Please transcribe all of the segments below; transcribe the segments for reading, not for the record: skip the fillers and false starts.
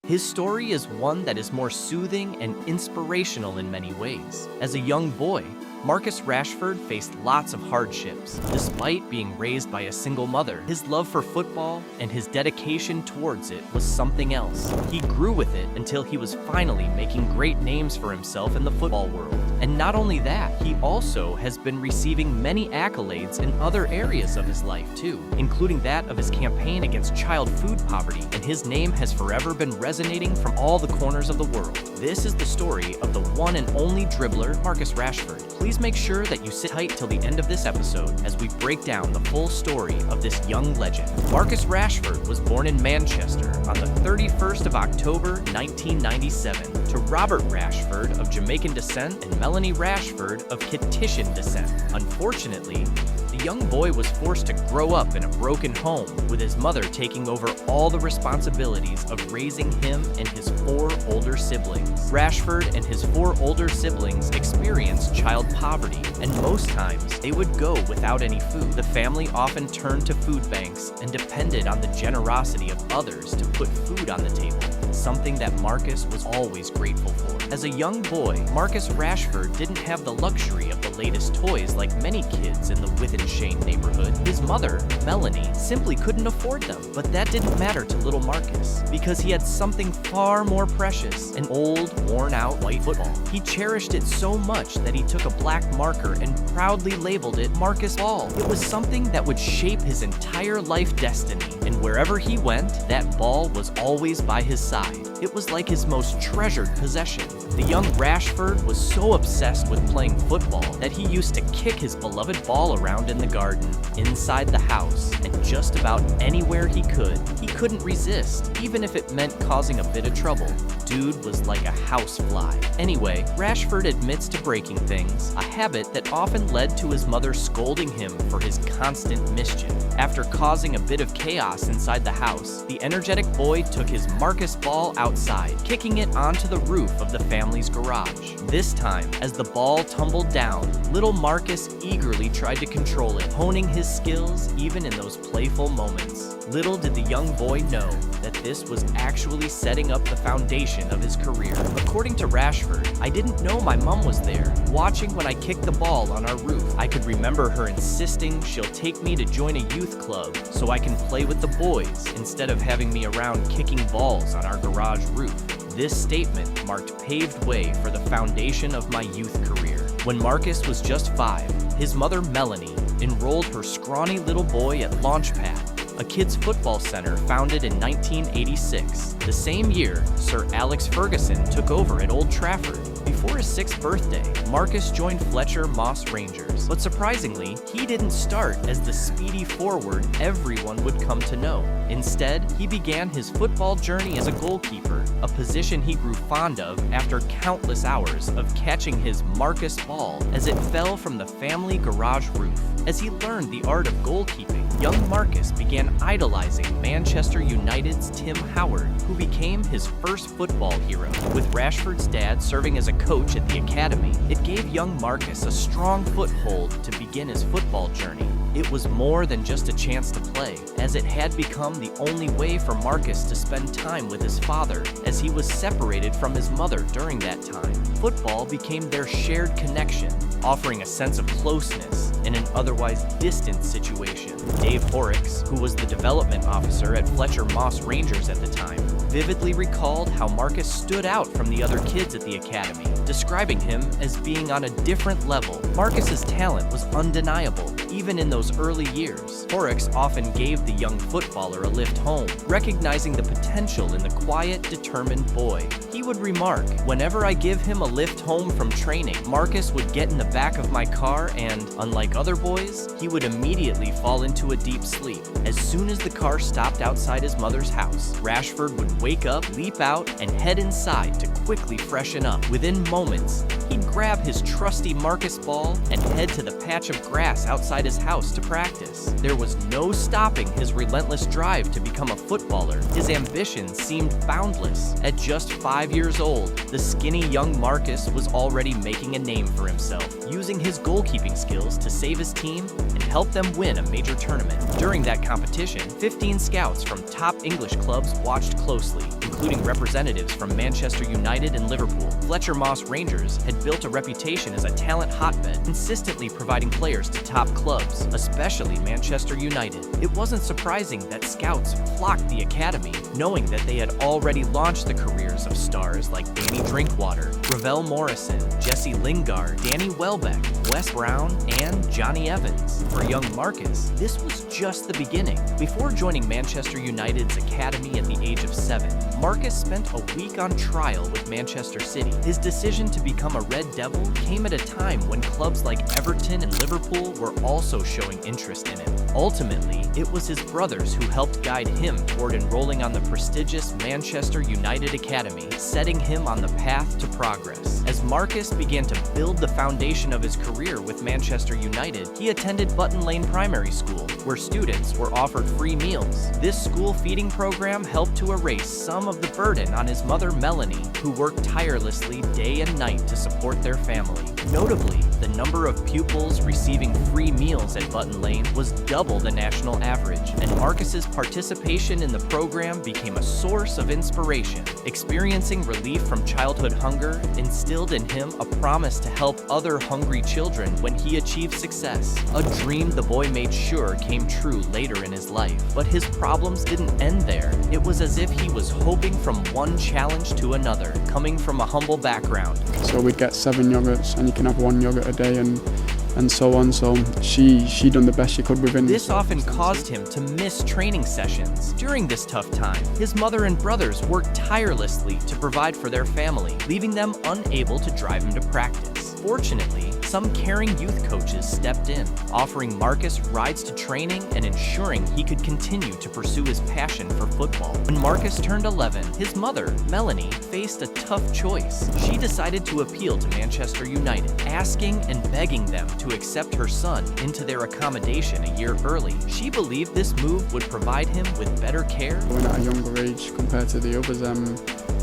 His story is one that is more soothing and inspirational in many ways. As a young boy, Marcus Rashford faced lots of hardships. Despite being raised by a single mother, his love for football and his dedication towards it was something else. He grew with it until he was finally making great names for himself in the football world. And not only that, he also has been receiving many accolades in other areas of his life too, including that of his campaign against child food poverty, and his name has forever been resonating from all the corners of the world. This is the story of the one and only dribbler, Marcus Rashford. Please make sure that you sit tight till the end of this episode as we break down the full story of this young legend. Marcus Rashford was born in Manchester on the 31st of October 1997 to Robert Rashford of Jamaican descent and Melanie Rashford of Kittitian descent. Unfortunately, the young boy was forced to grow up in a broken home, with his mother taking over all the responsibilities of raising him and his 4 older siblings. Rashford and his 4 older siblings experienced child poverty, and most times they would go without any food. The family often turned to food banks and depended on the generosity of others to put food on the table, something that Marcus was always grateful for. As a young boy, Marcus Rashford didn't have the luxury of the latest toys like many kids in the Wythenshawe neighborhood. His mother, Melanie, simply couldn't afford them, but that didn't matter to little Marcus, because he had something far more precious, an old, worn-out white football. He cherished it so much that he took a black marker and proudly labeled it Marcus Ball. It was something that would shape his entire life destiny, and wherever he went, that ball was always by his side. It was like his most treasured possession. The young Rashford was so obsessed with playing football that he used to kick his beloved ball around in the garden, inside the house, and just about anywhere he could. He couldn't resist, even if it meant causing a bit of trouble. Dude was like a housefly. Anyway, Rashford admits to breaking things, a habit that often led to his mother scolding him for his constant mischief. After causing a bit of chaos inside the house, the energetic boy took his Marcus ball outside, kicking it onto the roof of the family's garage. This time, as the ball tumbled down, little Marcus eagerly tried to control it, honing his skills even in those playful moments. Little did the young boy know that this was actually setting up the foundation of his career. According to Rashford, "I didn't know my mom was there, watching when I kicked the ball on our roof. I could remember her insisting she'll take me to join a youth club so I can play with the boys instead of having me around kicking balls on our garage roof." This statement marked paved way for the foundation of my youth career. When Marcus was just 5, his mother Melanie enrolled her scrawny little boy at Launchpad, a kids' football center founded in 1986. The same year, Sir Alex Ferguson took over at Old Trafford. Before his 6th birthday, Marcus joined Fletcher Moss Rangers, but surprisingly, he didn't start as the speedy forward everyone would come to know. Instead, he began his football journey as a goalkeeper, a position he grew fond of after countless hours of catching his Marcus ball as it fell from the family garage roof. As he learned the art of goalkeeping, young Marcus began idolizing Manchester United's Tim Howard, who became his first football hero. With Rashford's dad serving as a coach at the academy, it gave young Marcus a strong foothold to begin his football journey. It was more than just a chance to play, as it had become the only way for Marcus to spend time with his father, as he was separated from his mother during that time. Football became their shared connection, offering a sense of closeness in an otherwise distant situation. Dave Horrocks, who was the development officer at Fletcher Moss Rangers at the time, vividly recalled how Marcus stood out from the other kids at the academy, describing him as being on a different level. Marcus's talent was undeniable, even in those early years. Horrocks often gave the young footballer a lift home, recognizing the potential in the quiet, determined boy. He would remark, "Whenever I give him a lift home from training, Marcus would get in the back of my car and, unlike other boys, he would immediately fall into a deep sleep. As soon as the car stopped outside his mother's house, Rashford would wake up, leap out, and head inside to quickly freshen up. Within moments, he'd grab his trusty Marcus ball and head to the patch of grass outside his house to practice. There was no stopping his relentless drive to become a footballer. His ambition seemed boundless. At just 5 years old, the skinny young Marcus was already making a name for himself, using his goalkeeping skills to save his team and help them win a major tournament. During that competition, 15 scouts from top English clubs watched closely. closely, including representatives from Manchester United and Liverpool. Fletcher Moss Rangers had built a reputation as a talent hotbed, consistently providing players to top clubs, especially Manchester United. It wasn't surprising that scouts flocked the academy, knowing that they had already launched the careers of stars like Danny Drinkwater, Ravel Morrison, Jesse Lingard, Danny Welbeck, Wes Brown, and Johnny Evans. For young Marcus, this was just the beginning. Before joining Manchester United's academy at the age of 7, Marcus spent a week on trial with Manchester City. His decision to become a Red Devil came at a time when clubs like Everton and Liverpool were also showing interest in him. Ultimately, it was his brothers who helped guide him toward enrolling on the prestigious Manchester United Academy, setting him on the path to progress. As Marcus began to build the foundation of his career with Manchester United, he attended Button Lane Primary School, where students were offered free meals. This school feeding program helped to erase some of the burden on his mother Melanie, who worked tirelessly day and night to support their family. Notably, the number of pupils receiving free meals at Button Lane was double the national average, and Marcus's participation in the program became a source of inspiration. Experiencing relief from childhood hunger instilled in him a promise to help other hungry children when he achieved success, a dream the boy made sure came true later in his life. But his problems didn't end there. It was as if he was hoping from one challenge to another, coming from a humble background. So we'd get 7 yogurts, and you can have 1 yogurt a day, and so on. So she done the best she could within. This often caused him to miss training sessions. During this tough time, his mother and brothers worked tirelessly to provide for their family, leaving them unable to drive him to practice. Fortunately, some caring youth coaches stepped in, offering Marcus rides to training and ensuring he could continue to pursue his passion for football. When Marcus turned 11, his mother, Melanie, faced a tough choice. She decided to appeal to Manchester United, asking and begging them to accept her son into their accommodation a year early. She believed this move would provide him with better care. Going at a younger age compared to the others,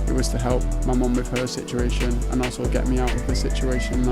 it was to help my mum with her situation and also get me out of the situation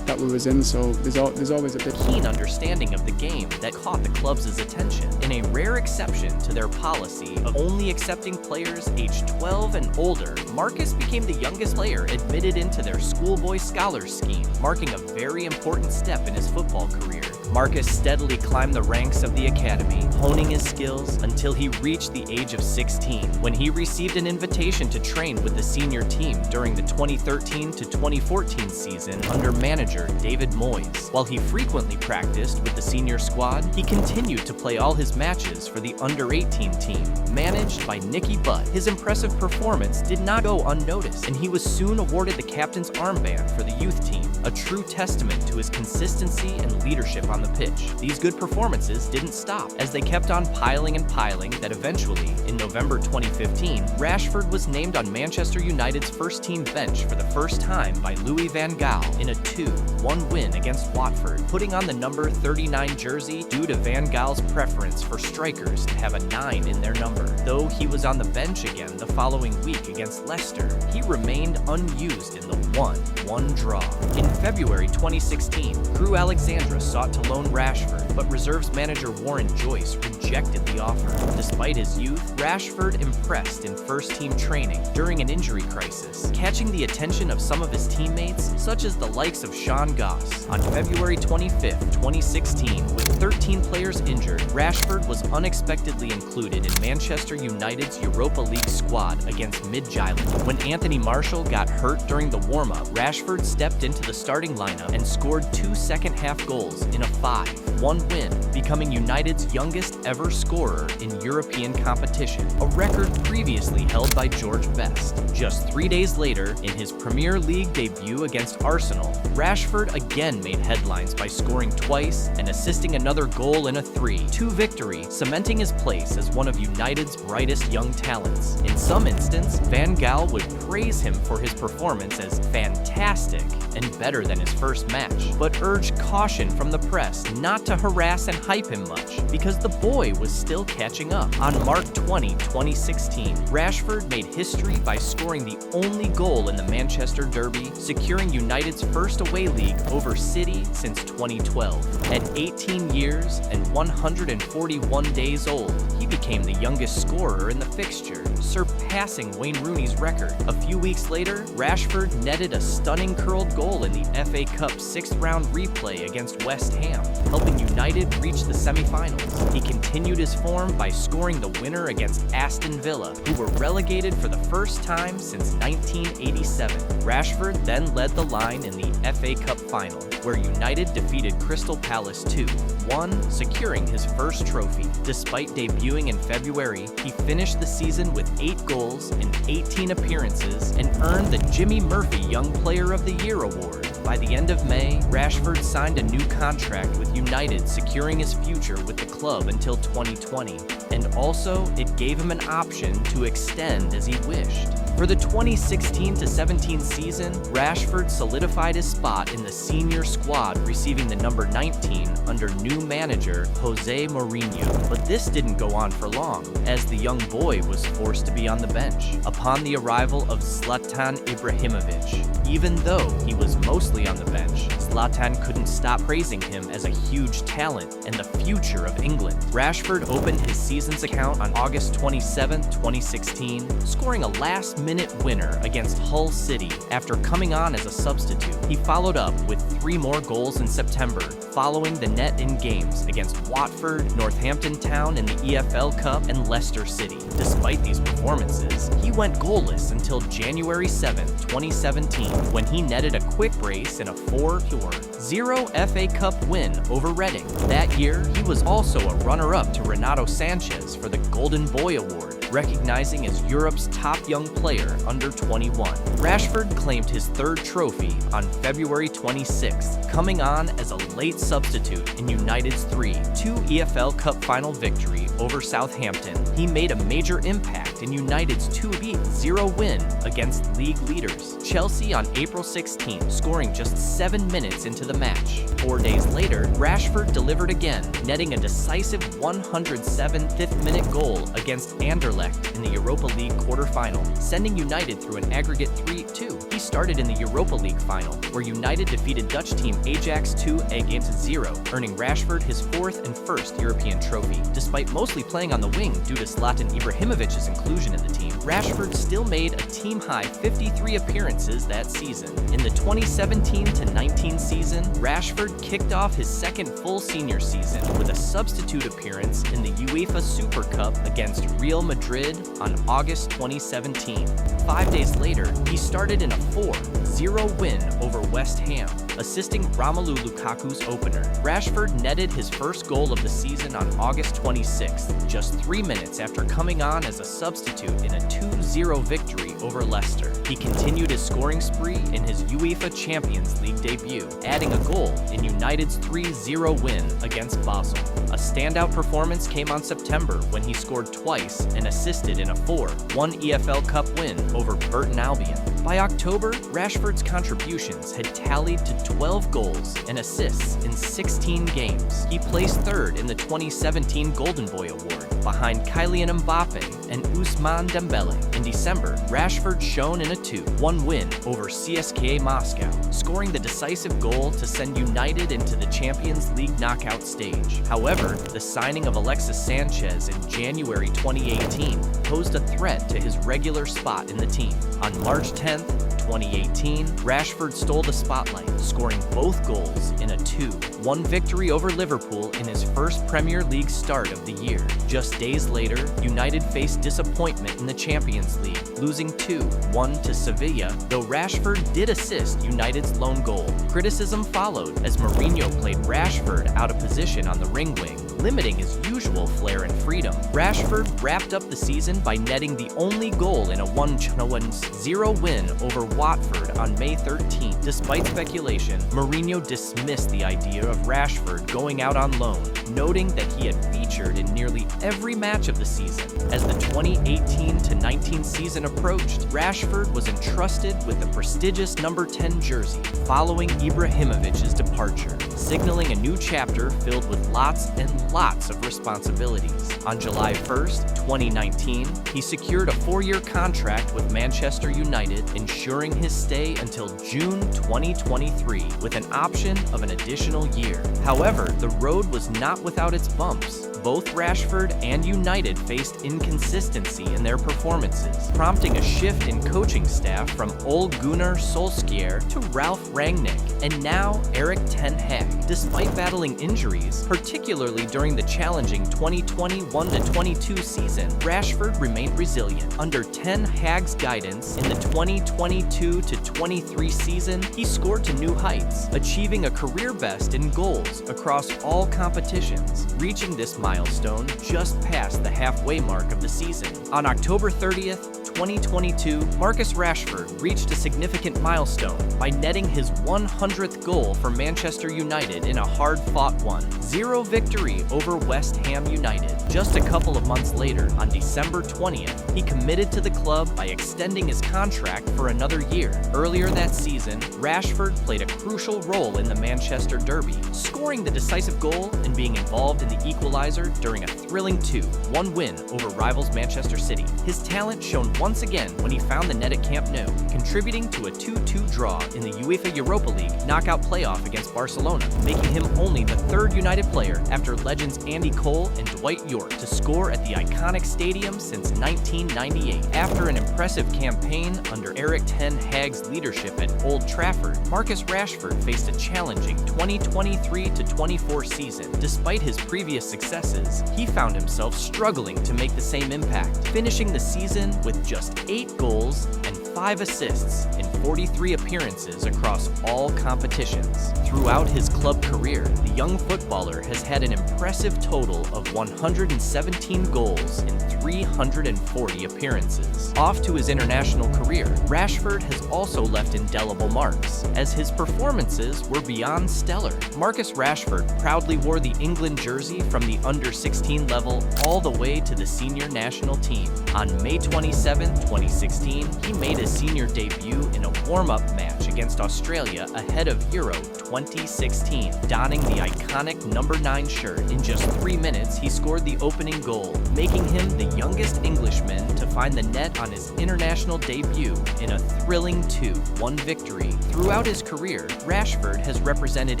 that we was in. So there's always a bit keen understanding of the game that caught the club's attention. In a rare exception to their policy of only accepting players aged 12 and older, Marcus became the youngest player admitted into their schoolboy scholars scheme, marking a very important step in his football career. Marcus steadily climbed the ranks of the academy, honing his skills until he reached the age of 16, when he received an invitation to train with the senior team during the 2013 to 2014 season under manager David Moyes. While he frequently practiced with the senior squad, he continued to play all his matches for the under-18 team, managed by Nicky Butt. His impressive performance did not go unnoticed, and he was soon awarded the captain's armband for the youth team, a true testament to his consistency and leadership on the pitch. These good performances didn't stop, as they kept on piling and piling that eventually, in November 2015, Rashford was named on Manchester United's first-team bench for the first time by Louis van Gaal in a 2-1 win against Watford, putting on the number 39 jersey due to Van Gaal's preference for strikers to have a 9 in their number. Though he was on the bench again the following week against Leicester, he remained unused in the 1-1 draw. In February 2016, Crew Alexandra sought to loan Rashford, but reserves manager Warren Joyce rejected the offer. Despite his youth, Rashford impressed in first-team training during an injury crisis, catching the attention of some of his teammates, such as the likes of Sean Goss. On February 25, 2016, with 13 players injured, Rashford was unexpectedly included in Manchester United's Europa League squad against Midtjylland. When Anthony Martial got hurt during the warm-up, Rashford stepped into the starting lineup and scored 2 second-half goals in a 5-1 win, becoming United's youngest ever scorer in European competition, a record previously held by George Best. Just 3 days later, in his Premier League debut against Arsenal, Rashford again made headlines by scoring twice and assisting another goal in a 3-2 victory, cementing his place as one of United's brightest young talents. In some instance, Van Gaal would praise him for his performance as fantastic and better than his first match, but urged caution from the press not to harass and hype him much, because the boy was still catching up. On March 20, 2016, Rashford made history by scoring the only goal in the Manchester Derby, securing United's first away league over City since 2012. At 18 years and 141 days old, he became the youngest scorer in the fixture, surpassing Wayne Rooney's record. A few weeks later, Rashford netted a stunning curled goal in the FA Cup 6th round replay against West Ham, helping United reach the semi-finals. He continued his form by scoring the winner against Aston Villa, who were relegated for the first time since 1987. Rashford then led the line in the FA Cup final, where United defeated Crystal Palace 2-1, securing his first trophy. Despite debuting in February, he finished the season with 8 goals in 18 appearances and earned the Jimmy Murphy Young Player of the Year award. By the end of May, Rashford signed a new contract with United, securing his future with the club until 2020. And also, it gave him an option to extend as he wished. For the 2016-17 season, Rashford solidified his spot in the senior squad, receiving the number 19 under new manager Jose Mourinho. But this didn't go on for long, as the young boy was forced to be on the bench upon the arrival of Zlatan Ibrahimovic. Even though he was mostly on the bench, Zlatan couldn't stop praising him as a huge talent and the future of England. Rashford opened his season's account on August 27, 2016, scoring a last-minute winner against Hull City after coming on as a substitute. He followed up with 3 more goals in September, following the net in games against Watford, Northampton Town in the EFL Cup, and Leicester City. Despite these performances, he went goalless until January 7, 2017, when he netted a quick brace in a 4-0 FA Cup win over Reading. That year, he was also a runner-up to Renato Sanchez for the Golden Boy Award, recognizing as Europe's top young player under 21. Rashford claimed his 3rd trophy on February 26th, coming on as a late substitute in United's 3-2 EFL Cup final victory over Southampton. He made a major impact in United's 2-0 win against league leaders Chelsea on April 16th, scoring just 7 minutes into the match. 4 days later, Rashford delivered again, netting a decisive 107th fifth-minute goal against Anderlecht in the Europa League quarter-final, sending United through an aggregate 3-2. He started in the Europa League final, where United defeated Dutch team Ajax 2-0, earning Rashford his 4th and first European trophy. Despite mostly playing on the wing due to Zlatan Ibrahimovic's inclusion in the team, Rashford still made a team-high 53 appearances that season. In the 2017-19 season, Rashford kicked off his 2nd full senior season with a substitute appearance in the UEFA Super Cup against Real Madrid on August 2017. 5 days later, he started in a 4-0 win over West Ham, assisting Romelu Lukaku's opener. Rashford netted his first goal of the season on August 26th, just 3 minutes after coming on as a substitute in a 2-0 victory over Leicester. He continued his scoring spree in his UEFA Champions League debut, adding a goal in United's 3-0 win against Basel. A standout performance came on September when he scored twice and assisted in a 4-1 EFL Cup win over Burton Albion. By October, Rashford's contributions had tallied to 12 goals and assists in 16 games. He placed 3rd in the 2017 Golden Boy Award, behind Kylian Mbappe and Ousmane Dembele. In December, Rashford shone in a 2-1 win over CSKA Moscow, scoring the decisive goal to send United into the Champions League knockout stage. However, the signing of Alexis Sanchez in January 2018 posed a threat to his regular spot in the team. On March 10, 2018, Rashford stole the spotlight, scoring both goals in a 2-1 victory over Liverpool in his first Premier League start of the year. Just days later, United faced disappointment in the Champions League, losing 2-1 to Sevilla, though Rashford did assist United's lone goal. Criticism followed as Mourinho played Rashford out of position on the ring wing, limiting his usual flair and freedom. Rashford wrapped up the season by netting the only goal in a 1-0 win over Watford on May 13th. Despite speculation, Mourinho dismissed the idea of Rashford going out on loan, noting that he had featured in nearly every match of the season. As the 2018-19 season approached, Rashford was entrusted with the prestigious number 10 jersey following Ibrahimovic's departure, signaling a new chapter filled with lots and lots of responsibilities. On July 1st, 2019, he secured a 4-year contract with Manchester United, ensuring his stay until June 2023 with an option of an additional year. However, the road was not without its bumps. both Rashford and United faced inconsistency in their performances, prompting a shift in coaching staff from Ole Gunnar Solskjaer to Ralf Rangnick, and now Erik ten Hag. Despite battling injuries, particularly during the challenging 2021-22 season, Rashford remained resilient. Under ten Hag's guidance, in the 2022-23 season, he scored to new heights, achieving a career best in goals across all competitions, reaching this milestone just past the halfway mark of the season. On October 30th, 2022, Marcus Rashford reached a significant milestone by netting his 100th goal for Manchester United in a hard-fought 1-0 victory over West Ham United. Just a couple of months later, on December 20th, he committed to the club by extending his contract for another year. Earlier that season, Rashford played a crucial role in the Manchester Derby, scoring the decisive goal and being involved in the equalizer during a thrilling 2-1 win over rivals Manchester City. His talent shone once again when he found the net at Camp Nou, contributing to a 2-2 draw in the UEFA Europa League knockout playoff against Barcelona, making him only the third United player after legends Andy Cole and Dwight York to score at the iconic stadium since 1998. After an impressive campaign under Erik ten Hag's leadership at Old Trafford, Marcus Rashford faced a challenging 2023-24 season. Despite his previous successes, he found himself struggling to make the same impact, finishing the season with just 8 goals and 5 assists in 43 appearances across all competitions. Throughout his club career, the young footballer has had an impressive total of 117 goals in 340 appearances. Off to his international career, Rashford has also left indelible marks, as his performances were beyond stellar. Marcus Rashford proudly wore the England jersey from the under-16 level all the way to the senior national team. On May 27, 2016, he made his senior debut in a warm-up match against Australia ahead of Euro 2016. Donning the iconic number 9 shirt, in just 3 minutes he scored the opening goal, making him the youngest Englishman to find the net on his international debut in a thrilling 2-1 victory. Throughout his career, Rashford has represented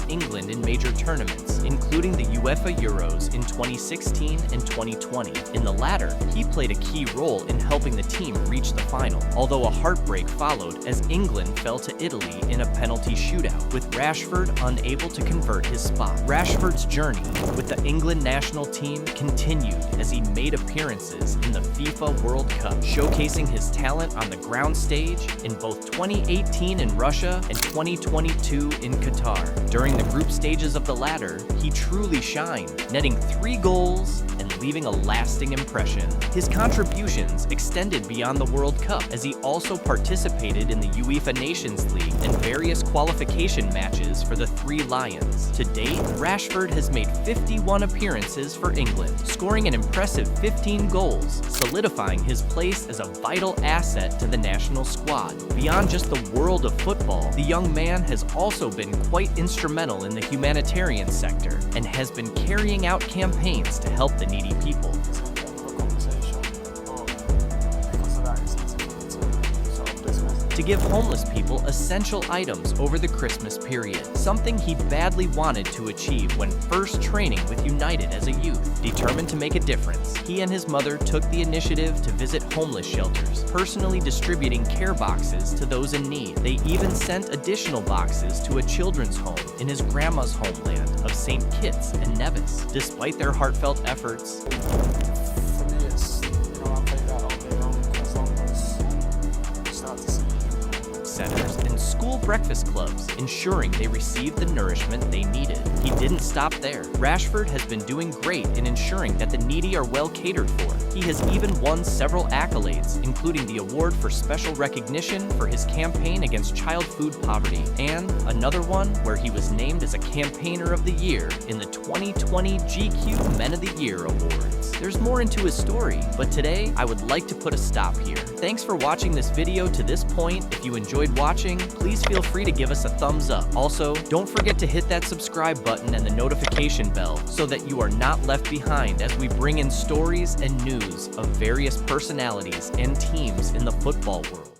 England in major tournaments, including the UEFA Euros in 2016 and 2020. In the latter, he played a key role in helping the team reach the final, although a heartbreak followed as England fell to Italy in a penalty shootout, with Rashford unable to convert his spot. Rashford's journey with the England national team continued as he made appearances in the FIFA World Cup, showcasing his talent on the ground stage in both 2018 in Russia and 2022 in Qatar. During the group stages of the latter, he truly shined, netting 3 goals and leaving a lasting impression. His contributions extended beyond the World Cup, as he also participated in the UEFA Nations League and various qualification matches for the Three Lions. To date, Rashford has made 51 appearances for England, scoring an impressive 15 goals, solidifying his place as a vital asset to the national squad. Beyond just the world of football, the young man has also been quite instrumental in the humanitarian sector and has been carrying out campaigns to help the needy people. To give homeless people essential items over the Christmas period, something he badly wanted to achieve when first training with United as a youth. Determined to make a difference, he and his mother took the initiative to visit homeless shelters, personally distributing care boxes to those in need. They even sent additional boxes to a children's home in his grandma's homeland of St. Kitts and Nevis. Despite their heartfelt efforts, centers and school breakfast clubs, ensuring they received the nourishment they needed. He didn't stop there. Rashford has been doing great in ensuring that the needy are well catered for. He has even won several accolades, including the award for special recognition for his campaign against child food poverty, and another one where he was named as a Campaigner of the Year in the 2020 GQ Men of the Year Awards. There's more into his story, but today I would like to put a stop here. Thanks for watching this video to this point. If you enjoyed watching, please feel free to give us a thumbs up. Also, don't forget to hit that subscribe button and the notification bell so that you are not left behind as we bring in stories and news of various personalities and teams in the football world.